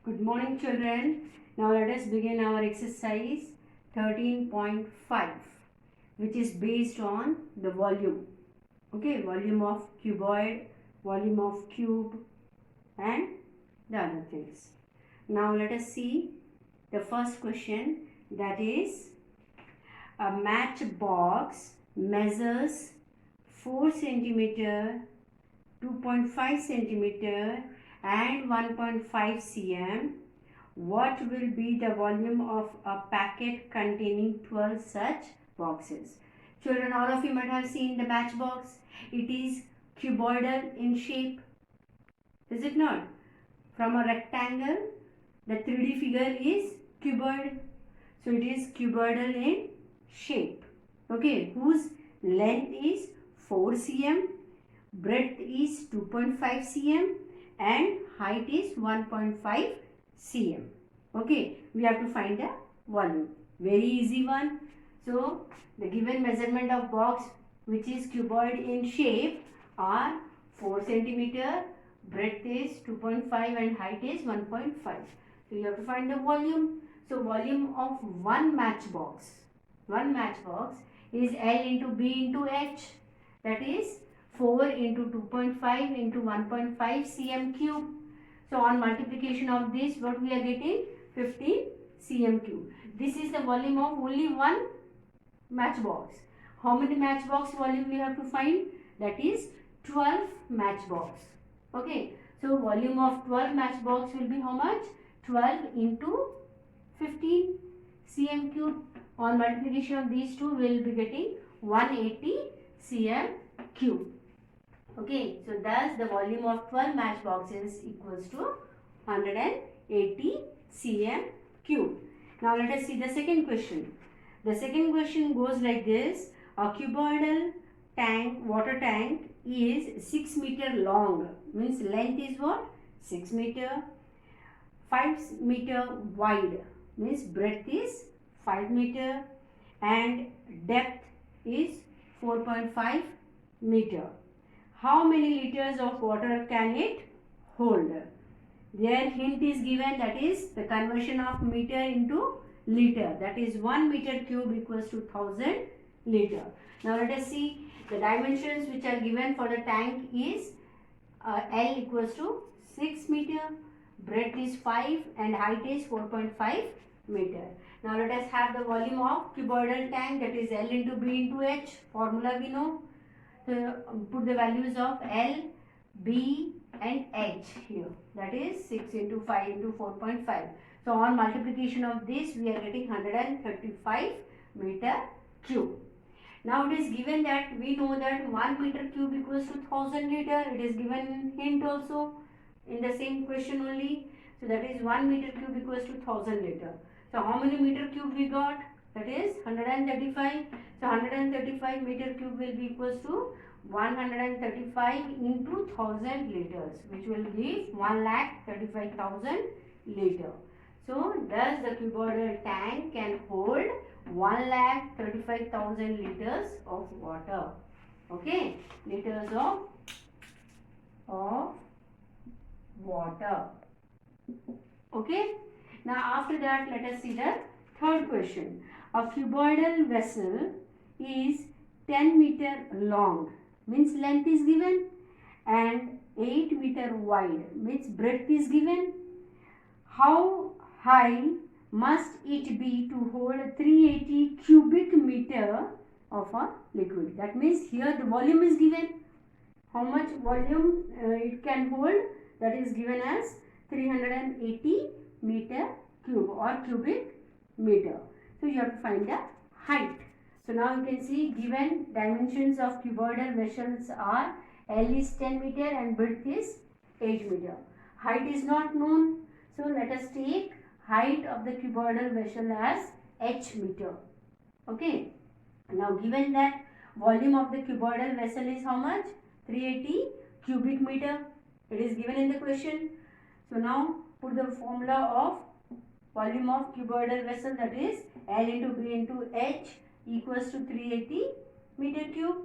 Good morning, children. Now let us begin our exercise 13.5, which is based on the volume. Okay, volume of cuboid, volume of cube, and the other things. Now let us see the first question, that is a matchbox measures 4 centimeter, 2.5 centimeter and 1.5 cm. What will be the volume of a packet containing 12 such boxes? Children, all of you might have seen the matchbox. It is cuboidal in shape, is it not? From a rectangle, the 3D figure is cuboid. So it is cuboidal in shape. Okay, whose length is 4 cm, breadth is 2.5 cm and height is 1.5 cm. Okay, we have to find the volume. Very easy one. So the given measurement of box which is cuboid in shape are 4 centimeter, breadth is 2.5 and height is 1.5. So you have to find the volume. So volume of one matchbox is L into B into H, that is 4 into 2.5 into 1.5 cm cube. So on multiplication of this, what we are getting? 15 cm cube. This is the volume of only one matchbox. How many matchbox volume we have to find? That is 12 matchbox. Okay. So volume of 12 matchbox will be how much? 12 into 15 cm cube. On multiplication of these two, we will be getting 180 cm cube. Okay, so thus the volume of 12 matchboxes equals to 180 cm cube. Now let us see the second question. The second question goes like this. A cuboidal tank, water tank is 6 meter long. Means length is what? 6 meter. 5 meter wide. Means breadth is 5 meter. And depth is 4.5 meter. How many liters of water can it hold? Their hint is given, that is the conversion of meter into liter. That is 1 meter cube equals to 1000 liter. Now let us see the dimensions which are given for the tank is L equals to 6 meter, breadth is 5 and height is 4.5 meter. Now let us have the volume of cuboidal tank, that is L into B into H. Formula we know. Put the values of L, B and H here. That is 6 into 5 into 4.5. So on multiplication of this, we are getting 135 meter cube. Now it is given that we know that 1 meter cube equals to 1000 liter. It is given hint also in the same question only. So that is 1 meter cube equals to 1000 liter. So how many meter cube we got? That is 135. So 135 meter cube will be equals to 135 into 1000 liters, which will give 1,35,000 liter. So thus the cuboidal tank can hold 1,35,000 liters of water. Okay, liters of water. Okay. Now after that, let us see the third question. A cuboidal vessel is 10 meter long, means length is given, and 8 meter wide, means breadth is given. How high must it be to hold 380 cubic meter of a liquid? That means here the volume is given. How much volume it can hold? That is given as 380 meter cube or cubic meter. So you have to find the height. So now you can see given dimensions of cuboidal vessels are L is 10 meter and breadth is 8 meter. Height is not known. So let us take height of the cuboidal vessel as H meter. Okay. Now given that volume of the cuboidal vessel is how much? 380 cubic meter. It is given in the question. So now put the formula of volume of cuboidal vessel, that is L into B into H equals to 380 meter cube.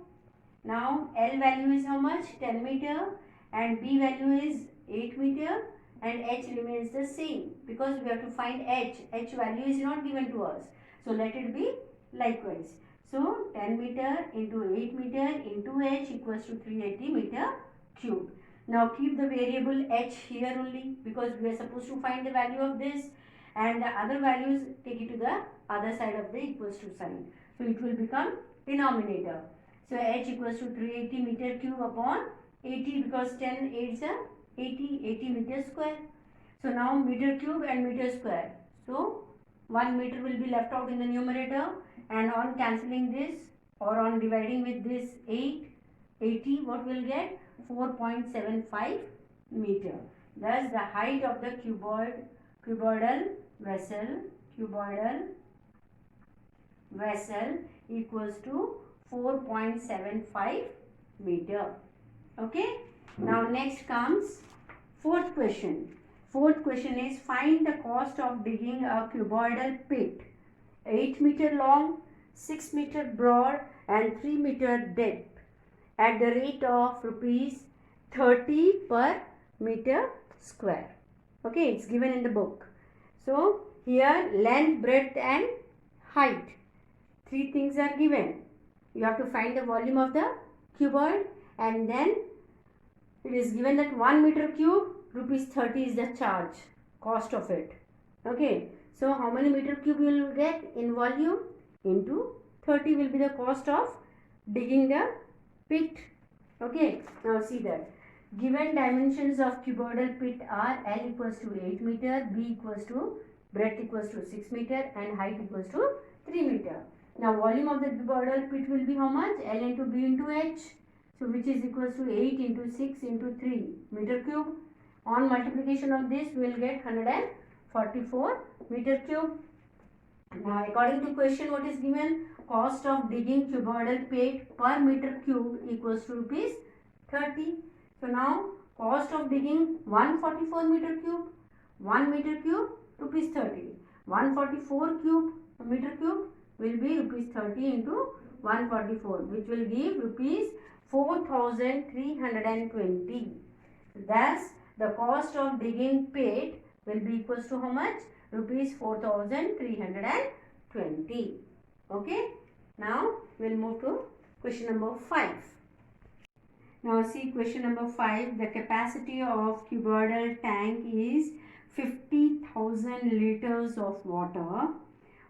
Now L value is how much? 10 meter and B value is 8 meter and h remains the same because we have to find h. H value is not given to us. So let it be likewise. So 10 meter into 8 meter into h equals to 380 meter cube. Now keep the variable h here only because we are supposed to find the value of this, and the other values take it to the other side of the equals to sign. So it will become denominator. So h equals to 380 meter cube upon 80 because 10 8s are 80 meter square. So now meter cube and meter square. So 1 meter will be left out in the numerator, and on cancelling this or on dividing with this 80 what will get 4.75 meter. Thus the height of the cuboidal vessel equals to 4.75 meter. Okay. Now next comes fourth question. Fourth question is find the cost of digging a cuboidal pit 8 meter long, 6 meter broad and 3 meter depth at the rate of rupees 30 per meter square. Okay, it's given in the book. So here length, breadth and height. Three things are given. You have to find the volume of the cuboid, and then it is given that 1 meter cube rupees 30 is the charge, cost of it. Okay, so how many meter cube you will get in volume into 30 will be the cost of digging the pit. Okay, now see that given dimensions of cuboidal pit are L equals to 8 meter, B equals to breadth equals to 6 meter and height equals to 3 meter. Now volume of the cuboidal pit will be how much? L into B into H. So which is equals to 8 into 6 into 3 meter cube. On multiplication of this we will get 144 meter cube. Now according to question what is given? Cost of digging cuboidal pit per meter cube equals to rupees 30. So now cost of digging 144 meter cube, 1 meter cube rupees 30. 144 meter cube will be rupees 30 into 144, which will give rupees 4,320. Thus the cost of digging pit will be equals to how much? Rupees 4,320. Okay. Now we will move to question number 5. Now see question number 5. The capacity of cuboidal tank is 50,000 liters of water.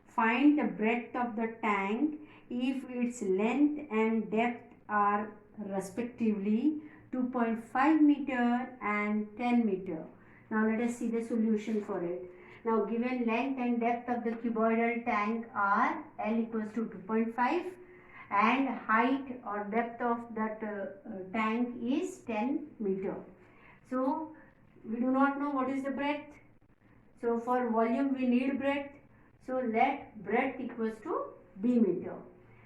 Find the breadth of the tank if its length and depth are respectively 2.5 meter and 10 meter. Now let us see the solution for it. Now given length and depth of the cuboidal tank are L equals to 2.5 and height or depth of that tank is 10 meter. So we do not know what is the breadth. So for volume we need breadth. So let breadth equals to B meter.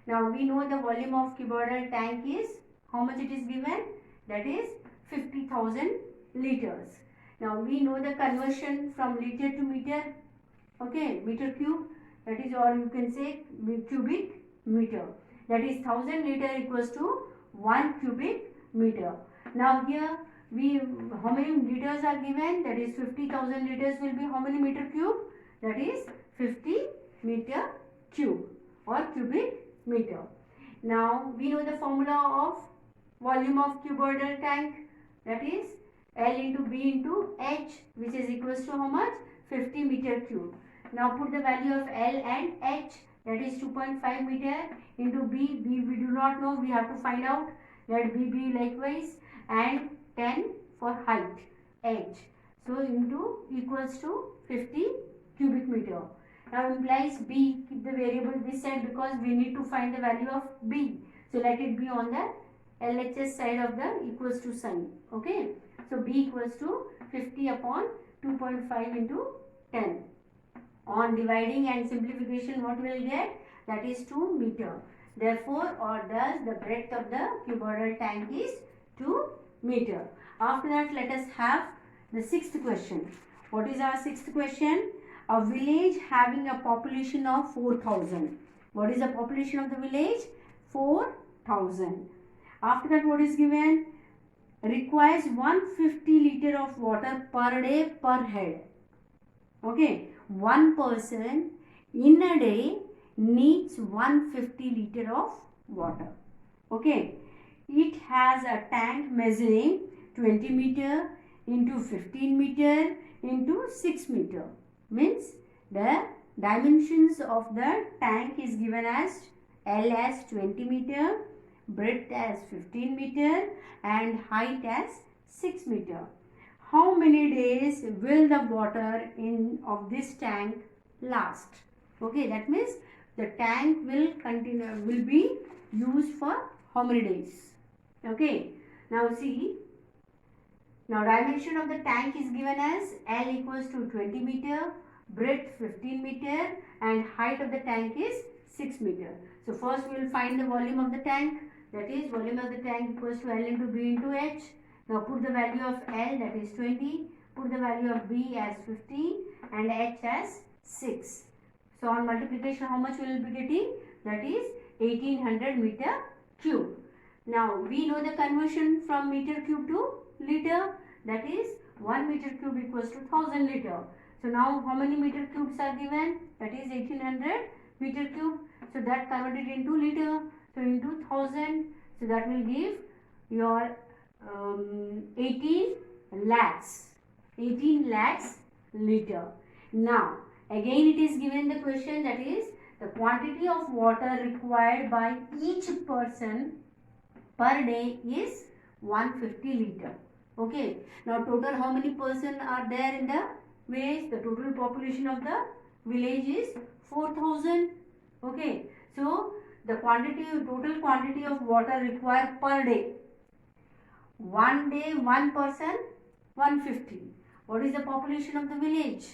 Now we know the volume of cuboidal tank is how much it is given? That is 50,000 liters. Now we know the conversion from liter to meter. Okay, meter cube, that is, or you can say cubic meter. That is 1000 liter equals to 1 cubic meter. Now here how many liters are given? That is 50,000 liters will be how many meter cube? That is 50 meter cube or cubic meter. Now we know the formula of volume of cuboidal tank, that is L into B into H, which is equals to how much? 50 meter cube. Now put the value of L and H, that is 2.5 meter into B. B we do not know, we have to find out. Let B be likewise, and 10 for height H. So into equals to 50 cubic meter. Now implies B, keep the variable this side because we need to find the value of B. So let it be on the LHS side of the equals to sign. Okay. So B equals to 50 upon 2.5 into 10. On dividing and simplification what we will get? That is 2 meter. Therefore, or thus the breadth of the cuboidal tank is 2 meter. After that let us have the sixth question. What is our sixth question? A village having a population of 4,000. What is the population of the village? 4,000. After that what is given? requires 150 liter of water per day per head. Okay, one person in a day needs 150 liter of water. Okay, it has a tank measuring 20 meter into 15 meter into 6 meter. Means the dimensions of the tank is given as L as 20 meter, breadth as 15 meter and height as 6 meter. How many days will the water in of this tank last? Okay, that means the tank will be used for how many days? Okay, now see, now dimension of the tank is given as L equals to 20 meter, breadth 15 meter and height of the tank is 6 meter. So first we will find the volume of the tank, that is volume of the tank equals to L into B into H. Now put the value of L, that is 20, put the value of B as 15 and H as 6. So on multiplication how much we will be getting? That is 1800 meter cube. Now we know the conversion from meter cube to liter, that is 1 meter cube equals to 1000 liter. So now how many meter cubes are given? That is 1800 meter cube. So that converted into liter. So into 1000. So that will give your 18 lakhs. 18 lakhs liter. Now again it is given the question, that is the quantity of water required by each person per day is 150 liter. Okay. Now total how many person are there in the village? The total population of the village is 4000. Okay. So the total quantity of water required per day. One day, one person, 150. What is the population of the village?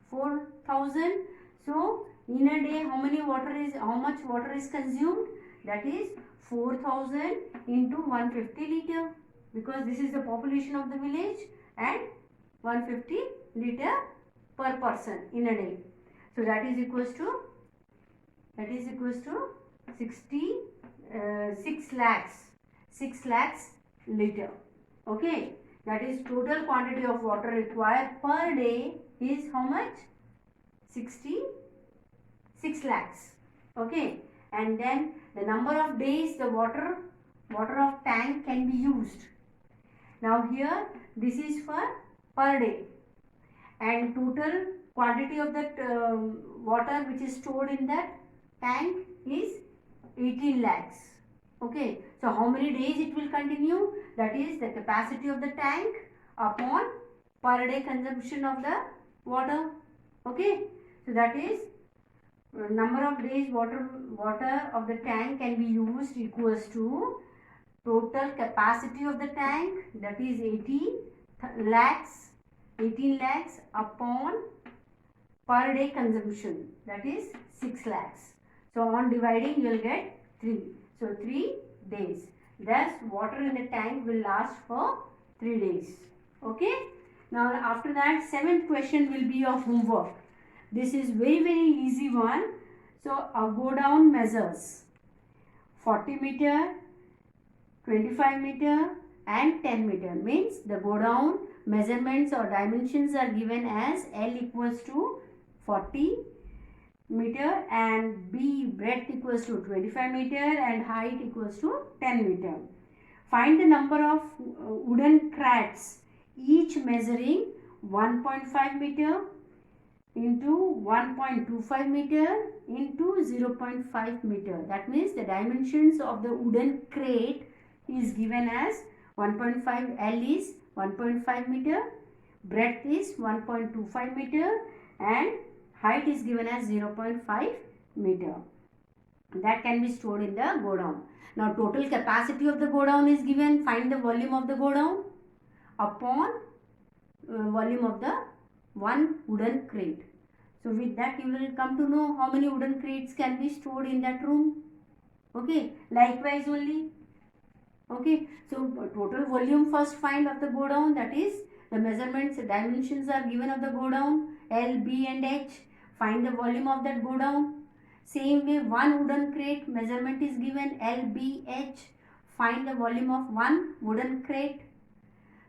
4000. So in a day, how much water is consumed? That is 4000 into 150 liter, because this is the population of the village and 150 liter per person in a day. So that is equals to 6 lakhs liter. Okay, that is total quantity of water required per day is how much? 6 lakhs. Okay, and then the number of days the water of tank can be used. Now here this is for per day, and total quantity of that water which is stored in that tank is 18 lakhs. Okay, so how many days it will continue? That is the capacity of the tank upon per day consumption of the water. Okay, so that is number of days water of the tank can be used equals to total capacity of the tank, that is 18 lakhs upon per day consumption, that is 6 lakhs. So on dividing you will get 3. So 3 days. Thus water in the tank will last for 3 days. Okay. Now after that, 7th question will be of homework. This is very easy one. So go down measures 40 meter, 25 meter and 10 meter. Means the go down measurements or dimensions are given as L equals to 40 meter and B breadth equals to 25 meter and height equals to 10 meter. Find the number of wooden crates, each measuring 1.5 meter into 1.25 meter into 0.5 meter. That means the dimensions of the wooden crate is given as 1.5, L is 1.5 meter, breadth is 1.25 meter and height is given as 0.5 meter. That can be stored in the go down. Now total capacity of the go down is given. Find the volume of the go down upon volume of the one wooden crate. So with that you will come to know how many wooden crates can be stored in that room. Okay, likewise only. Okay, so total volume first find of the go down, that is the measurements, dimensions are given of the go down L, B and H. Find the volume of that go down. Same way one wooden crate measurement is given L, B, H. Find the volume of one wooden crate.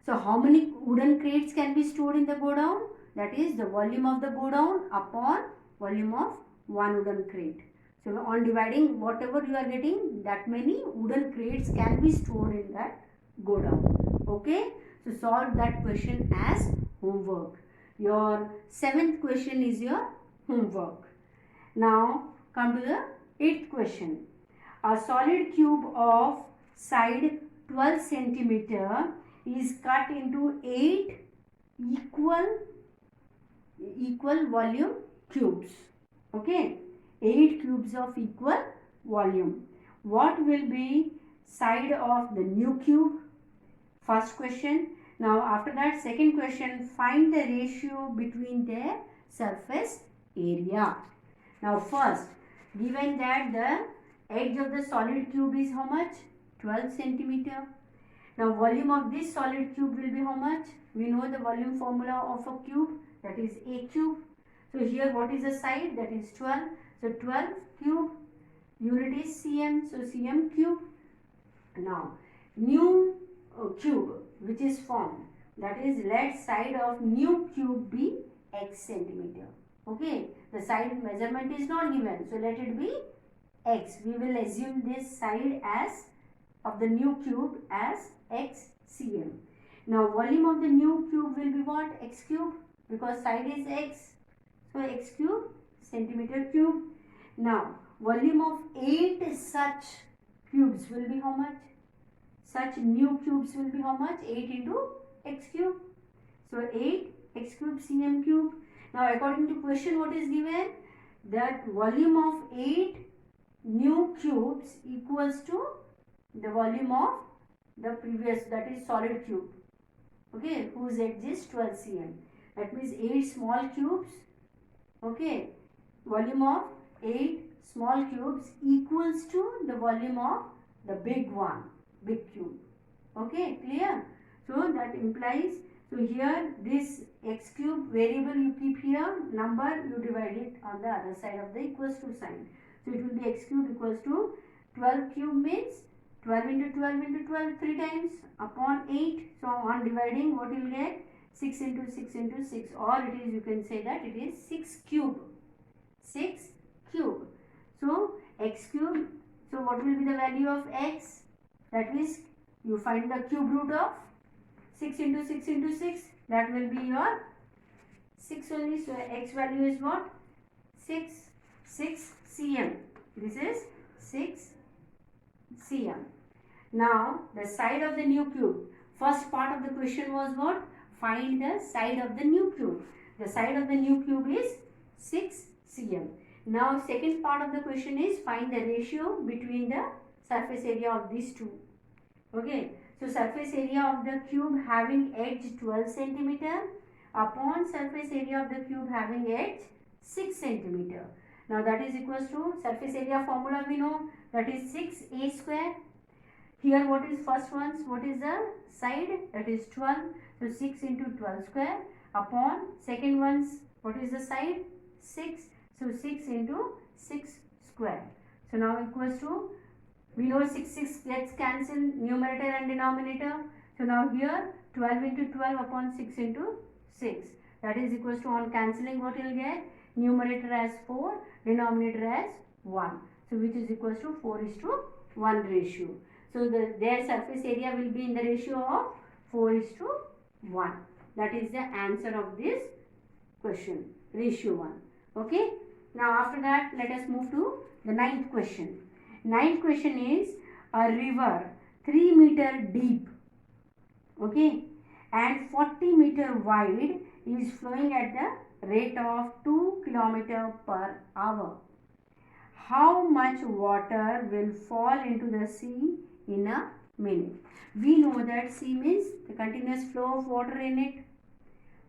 So how many wooden crates can be stored in the godown? That is the volume of the godown upon volume of one wooden crate. So on dividing whatever you are getting, that many wooden crates can be stored in that godown. Okay. So solve that question as homework. Your 7th question is your homework. Now come to the 8th question. A solid cube of side 12 centimeter is cut into 8 equal volume cubes. Okay, 8 cubes of equal volume. What will be side of the new cube? First question. Now after that, second question, find the ratio between their surface area. Now first, given that the edge of the solid cube is how much? 12 centimeter. Now volume of this solid cube will be how much? We know the volume formula of a cube, that is A cube. So here what is the side? That is 12. So 12 cube, unit is cm, so cm cube. Now new cube which is formed, that is let side of new cube be x centimeter. Okay, the side measurement is not given, so let it be x. We will assume this side as of the new cube as x cm. Now volume of the new cube will be what? X cube, because side is x, so x cube centimeter cube. Now volume of 8 such cubes will be how much? Such new cubes will be how much? 8 into x cube. So 8 x cube cm cube. Now according to question, what is given? That volume of 8 new cubes equals to the volume of the previous, that is solid cube. Okay, whose edge is 12 cm. That means 8 small cubes. Okay, volume of 8 small cubes equals to the volume of the big one, big cube. Okay, clear? So that implies, so here this x cube variable you keep here, number you divide it on the other side of the equals to sign. So it will be x cube equals to 12 cube means 12 into 12 into 12 3 times upon 8. So on dividing, what you will get? 6 into 6 into 6, or it is, you can say that it is 6 cube. 6 cube. So x cube, so what will be the value of x? That means you find the cube root of 6 into 6 into 6, that will be your 6 only. So x value is what? 6 cm. This is 6 cm. Now the side of the new cube. First part of the question was what? Find the side of the new cube. The side of the new cube is 6 cm. Now second part of the question is find the ratio between the surface area of these two. Okay, so surface area of the cube having edge 12 centimeter upon surface area of the cube having edge 6 centimeter. Now that is equals to surface area formula we know, that is 6a square. Here what is first ones? What is the side? That is 12. So 6 into 12 square upon second ones. What is the side? 6. So 6 into 6 square. So now equals to, we know 6 gets cancelled, numerator and denominator. So now here 12 into 12 upon 6 into 6. That is equals to, on cancelling what you will get? Numerator as 4, denominator as 1. So which is equals to 4:1 ratio. So their surface area will be in the ratio of 4:1. That is the answer of this question, ratio 1. Okay. Now after that, let us move to the 9th question. 9th question is a river 3 meter deep, okay, and 40 meter wide is flowing at the rate of 2 km per hour. How much water will fall into the sea in a minute? We know that sea means the continuous flow of water in it.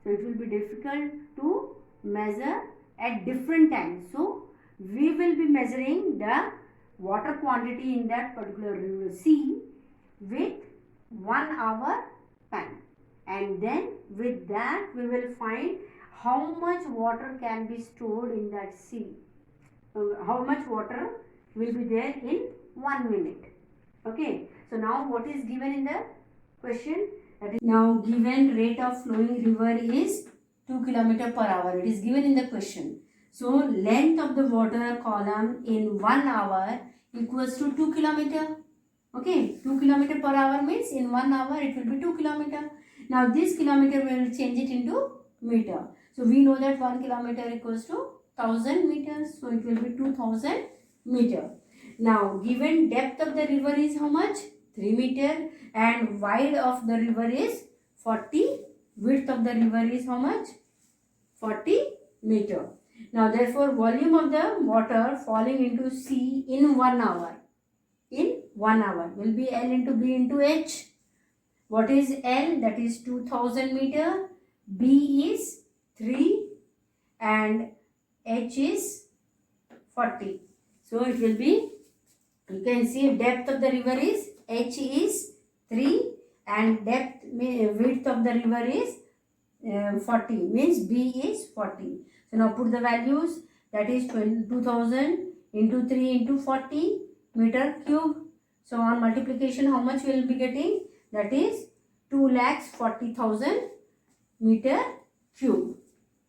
So it will be difficult to measure at different times. So we will be measuring the water quantity in that particular sea with 1 hour time, and then with that we will find how much water can be stored in that sea. How much water will be there in 1 minute. Okay. So now what is given in the question? That is, now given rate of flowing river is 2 km per hour. It is given in the question. So length of the water column in 1 hour equals to 2 km. Okay, 2 km per hour means in 1 hour it will be 2 km. Now this kilometer we will change it into meter. So we know that 1 kilometer equals to 1000 meters. So it will be 2000 meter. Now given depth of the river is how much? 3 meter, and wide of the river is 40. Width of the river is how much? 40 meter. Now therefore volume of the water falling into sea in 1 hour. In 1 hour will be L into B into H. What is L? That is 2000 meter. B is 3 and H is 40. So it will be, you can see depth of the river is H is 3 and width of the river is 40, means B is 40. So now put the values, that is 2000 into 3 into 40 meter cube. So on multiplication how much we will be getting? That is 2,40,000 meter cube.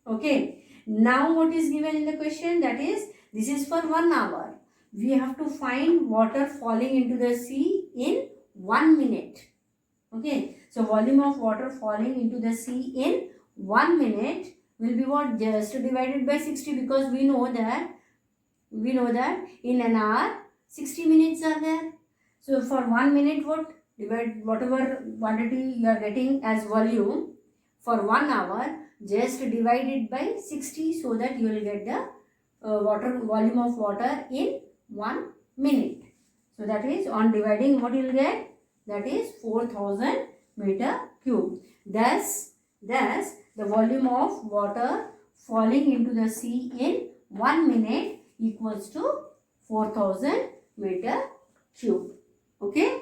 Okay. Now what is given in the question? That is, this is for 1 hour. We have to find water falling into the sea in 1 minute. Okay. So volume of water falling into the sea in 1 minute will be what? Just divided by 60, because we know that in an hour 60 minutes are there. So for 1 minute, what? Divide whatever quantity you are getting as volume for 1 hour, just divide it by 60 so that you will get the volume of water in 1 minute. So that is, on dividing, what you will get? That is 4000 meter cube. Thus the volume of water falling into the sea in 1 minute equals to 4000 meter cube. Okay.